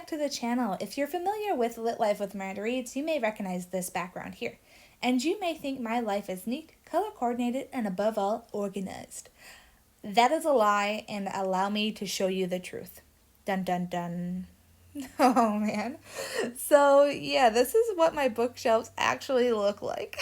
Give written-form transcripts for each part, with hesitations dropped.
back to the channel. If you're familiar with Lit Life with Miranda Reads, you may recognize this background here. And you may think my life is neat, color-coordinated, and above all, organized. That is a lie, and allow me to show you the truth. Dun dun dun. Oh man. So yeah, this is what my bookshelves actually look like.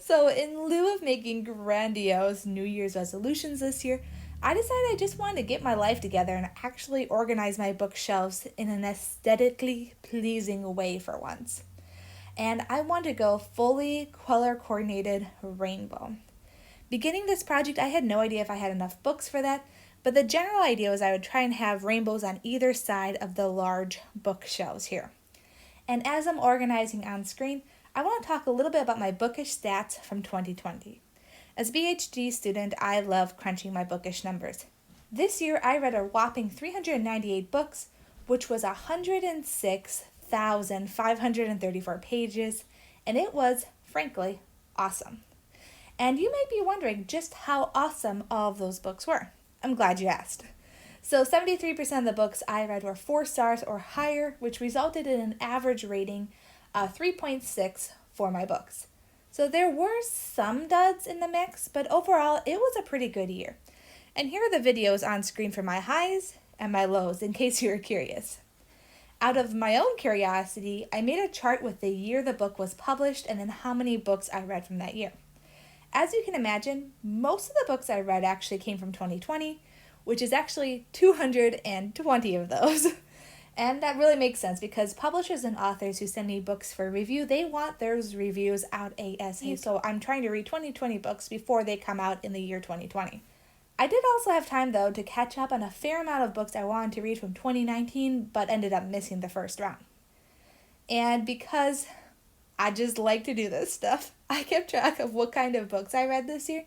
So in lieu of making grandiose New Year's resolutions this year, I decided I just wanted to get my life together and actually organize my bookshelves in an aesthetically pleasing way for once. And I wanted to go fully color-coordinated rainbow. Beginning this project, I had no idea if I had enough books for that, but the general idea was I would try and have rainbows on either side of the large bookshelves here. And as I'm organizing on screen, I want to talk a little bit about my bookish stats from 2020. As a BHG student, I love crunching my bookish numbers. This year, I read a whopping 398 books, which was 106,534 pages, and it was, frankly, awesome. And you may be wondering just how awesome all of those books were. I'm glad you asked. So 73% of the books I read were 4 stars or higher, which resulted in an average rating of 3.6 for my books. So there were some duds in the mix, but overall it was a pretty good year. And here are the videos on screen for my highs and my lows in case you were curious. Out of my own curiosity, I made a chart with the year the book was published and then how many books I read from that year. As you can imagine, most of the books I read actually came from 2020, which is actually 220 of those. And that really makes sense because publishers and authors who send me books for review, they want those reviews out ASAP. So I'm trying to read 2020 books before they come out in the year 2020. I did also have time, though, to catch up on a fair amount of books I wanted to read from 2019, but ended up missing the first round. And because I just like to do this stuff, I kept track of what kind of books I read this year,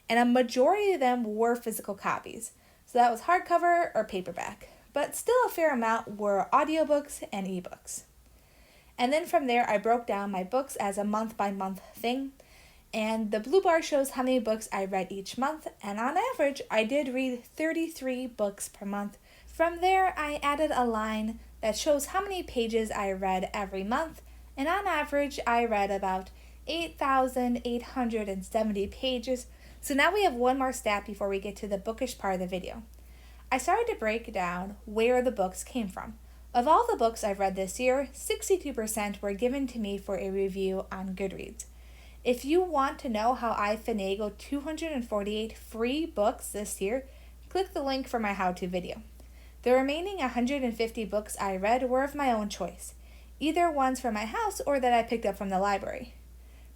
and a majority of them were physical copies. So that was hardcover or paperback. But still a fair amount were audiobooks and ebooks. And then from there, I broke down my books as a month-by-month thing, and the blue bar shows how many books I read each month, and on average, I did read 33 books per month. From there, I added a line that shows how many pages I read every month, and on average, I read about 8,870 pages. So now we have one more stat before we get to the bookish part of the video. I started to break down where the books came from. Of all the books I've read this year, 62% were given to me for a review on Goodreads. If you want to know how I finagled 248 free books this year, click the link for my how-to video. The remaining 150 books I read were of my own choice, either ones from my house or that I picked up from the library.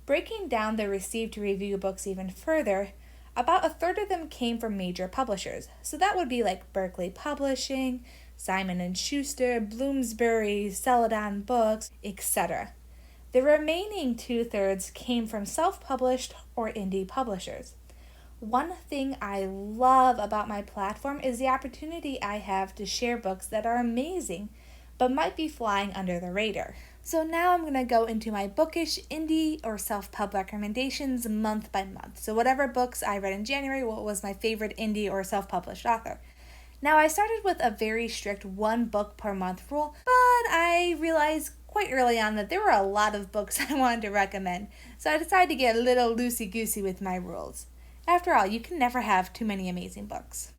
Breaking down the received review books even further, about a third of them came from major publishers. So that would be like Berkeley Publishing, Simon & Schuster, Bloomsbury, Celadon Books, etc. The remaining 2/3 came from self-published or indie publishers. One thing I love about my platform is the opportunity I have to share books that are amazing, but might be flying under the radar. So now I'm going to go into my bookish, indie, or self-pub recommendations month by month. So whatever books I read in January, what was my favorite indie or self-published author. Now I started with a very strict 1 book per month rule, but I realized quite early on that there were a lot of books I wanted to recommend, so I decided to get a little loosey-goosey with my rules. After all, you can never have too many amazing books.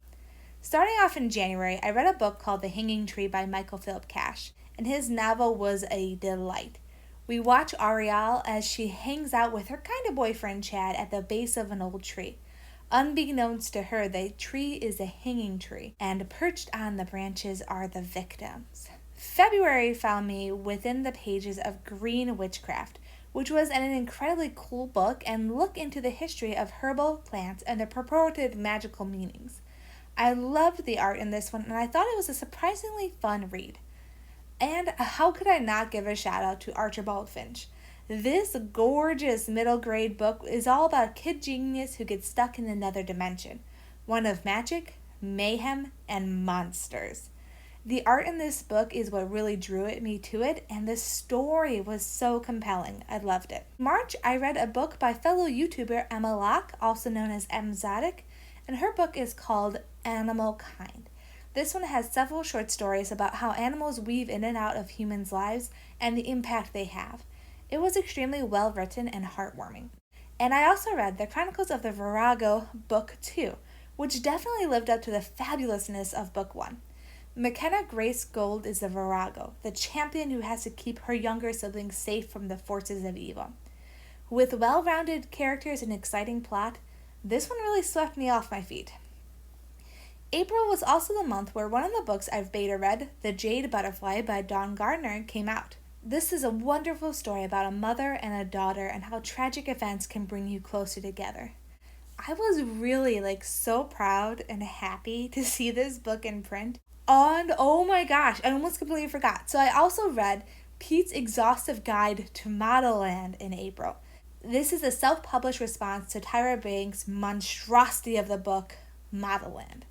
Starting off in January, I read a book called The Hanging Tree by Michael Phillip Cash, and his novel was a delight. We watch Ariel as she hangs out with her kind of boyfriend Chad at the base of an old tree. Unbeknownst to her, the tree is a hanging tree, and perched on the branches are the victims. February found me within the pages of Green Witchcraft, which was an incredibly cool book and look into the history of herbal plants and their purported magical meanings. I loved the art in this one, and I thought it was a surprisingly fun read. And how could I not give a shout out to Archibald Finch? This gorgeous middle grade book is all about a kid genius who gets stuck in another dimension, one of magic, mayhem, and monsters. The art in this book is what really drew me to it, and the story was so compelling. I loved it. In March, I read a book by fellow YouTuber Emma Locke, also known as M. Zadok, and her book is called Animal Kind. This one has several short stories about how animals weave in and out of humans' lives and the impact they have. It was extremely well written and heartwarming. And I also read the Chronicles of the Virago Book 2, which definitely lived up to the fabulousness of Book 1. McKenna Grace Gold is the Virago, the champion who has to keep her younger siblings safe from the forces of evil. With well-rounded characters and exciting plot, this one really swept me off my feet. April was also the month where one of the books I've beta read, The Jade Butterfly by Dawn Gardner, came out. This is a wonderful story about a mother and a daughter and how tragic events can bring you closer together. I was really so proud and happy to see this book in print. And oh my gosh, I almost completely forgot. So I also read Pete's Exhaustive Guide to Modelland in April. This is a self-published response to Tyra Banks' monstrosity of the book, Modelland.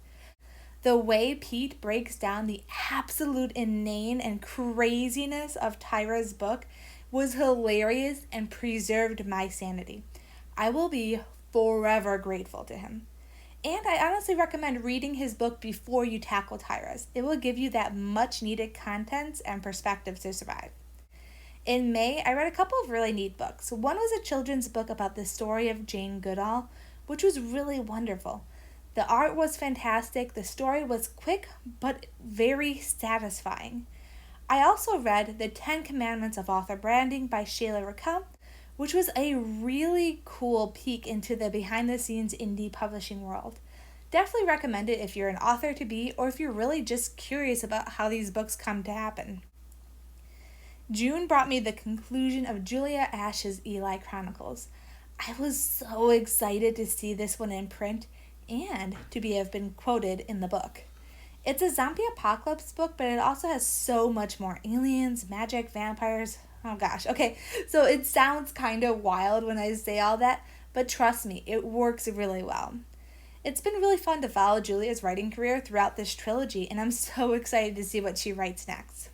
The way Pete breaks down the absolute inane and craziness of Tyra's book was hilarious and preserved my sanity. I will be forever grateful to him. And I honestly recommend reading his book before you tackle Tyra's. It will give you that much needed content and perspective to survive. In May, I read a couple of really neat books. One was a children's book about the story of Jane Goodall, which was really wonderful. The art was fantastic, the story was quick but very satisfying. I also read The 10 Commandments of Author Branding by Shayla Raquel, which was a really cool peek into the behind-the-scenes indie publishing world. Definitely recommend it if you're an author-to-be or if you're really just curious about how these books come to happen. June brought me the conclusion of Julia Ash's Eli Chronicles. I was so excited to see this one in print and to have been quoted in the book. It's a zombie apocalypse book, but it also has so much more aliens, magic, vampires. Oh gosh, okay, so it sounds kind of wild when I say all that, but trust me, it works really well. It's been really fun to follow Julia's writing career throughout this trilogy, and I'm so excited to see what she writes next.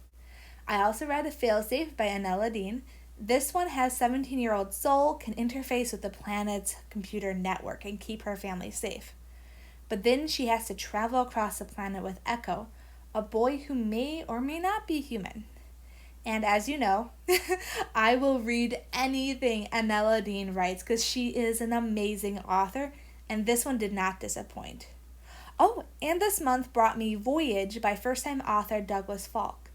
I also read Failsafe by Anela Deen. This one has 17-year-old Soul can interface with the planet's computer network and keep her family safe. But then she has to travel across the planet with Echo, a boy who may or may not be human. And as you know, I will read anything Anela Deen writes because she is an amazing author, and this one did not disappoint. Oh, and this month brought me Voyage by first-time author Douglas Falk.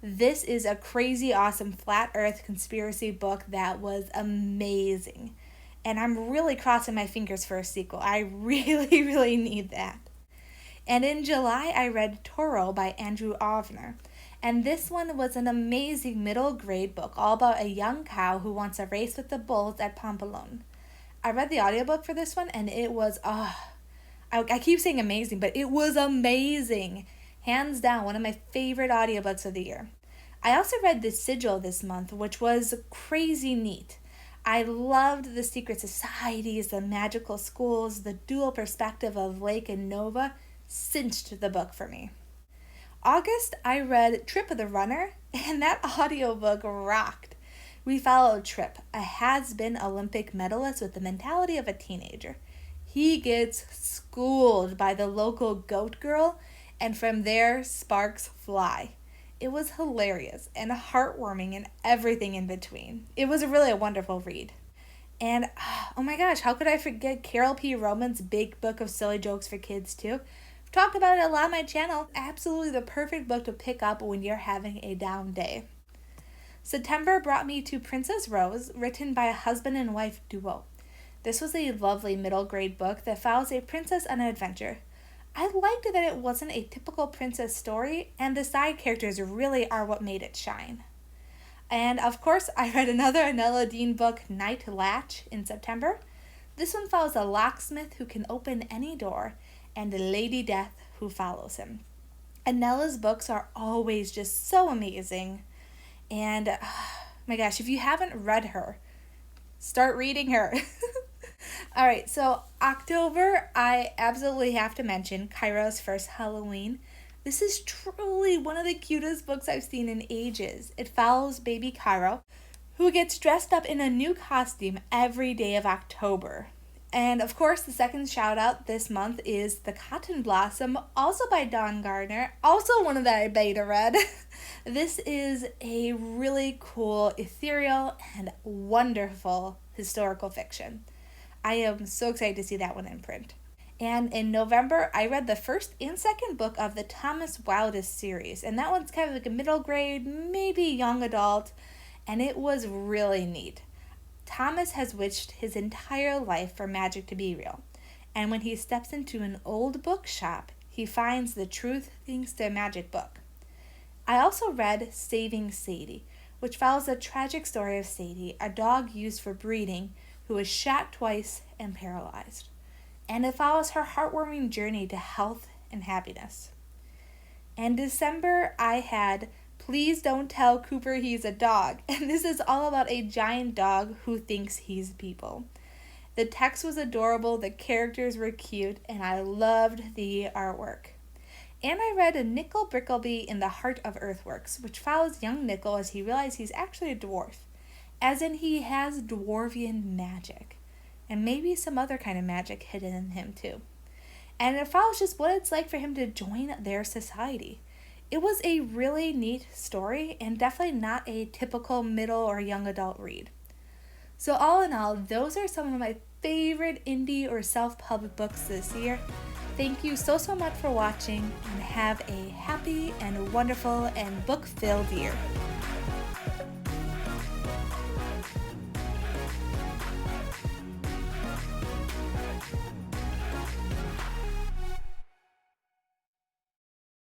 This is a crazy awesome flat earth conspiracy book that was amazing. And I'm really crossing my fingers for a sequel. I really, really need that. And in July, I read Toro by Andrew Ovner. And this one was an amazing middle grade book all about a young cow who wants a race with the bulls at Pamplona. I read the audiobook for this one and it was, I keep saying amazing, but it was amazing. Hands down, one of my favorite audiobooks of the year. I also read The Sigil this month, which was crazy neat. I loved the secret societies, the magical schools, the dual perspective of Lake and Nova cinched the book for me. August, I read Trip of the Runner, and that audiobook rocked. We followed Trip, a has-been Olympic medalist with the mentality of a teenager. He gets schooled by the local goat girl, and from there, sparks fly. It was hilarious and heartwarming and everything in between. It was really a wonderful read. And, oh my gosh, how could I forget Carole P. Roman's big book of silly jokes for kids too? I've talked about it a lot on my channel. Absolutely the perfect book to pick up when you're having a down day. September brought me to Princess Rose, written by a husband and wife duo. This was a lovely middle grade book that follows a princess on an adventure. I liked that it wasn't a typical princess story, and the side characters really are what made it shine. And of course, I read another Anela Deen book, Night Latch, in September. This one follows a locksmith who can open any door, and Lady Death who follows him. Anela's books are always just so amazing. And, my gosh, if you haven't read her, start reading her. Alright, so October, I absolutely have to mention Cairo's First Halloween. This is truly one of the cutest books I've seen in ages. It follows baby Cairo, who gets dressed up in a new costume every day of October. And of course, the second shout out this month is The Cotton Blossom, also by Gardner, also one that I beta read. This is a really cool, ethereal, and wonderful historical fiction. I am so excited to see that one in print. And in November, I read the first and second book of the Thomas Wildest series, and that one's kind of like a middle grade, maybe young adult, and it was really neat. Thomas has wished his entire life for magic to be real, and when he steps into an old bookshop, he finds the truth thanks to a magic book. I also read Saving Sadie, which follows the tragic story of Sadie, a dog used for breeding, who was shot twice and paralyzed. And it follows her heartwarming journey to health and happiness. In December, I had Please Don't Tell Cooper He's a Dog, and this is all about a giant dog who thinks he's people. The text was adorable, the characters were cute, and I loved the artwork. And I read a Nickle Brickle'Bee in the Heart of EarthWorks, which follows young Nickle as he realizes he's actually a dwarf, as in he has dwarvian magic, and maybe some other kind of magic hidden in him too. And it follows just what it's like for him to join their society. It was a really neat story and definitely not a typical middle or young adult read. So all in all, those are some of my favorite indie or self-published books this year. Thank you so much for watching, and have a happy and wonderful and book-filled year.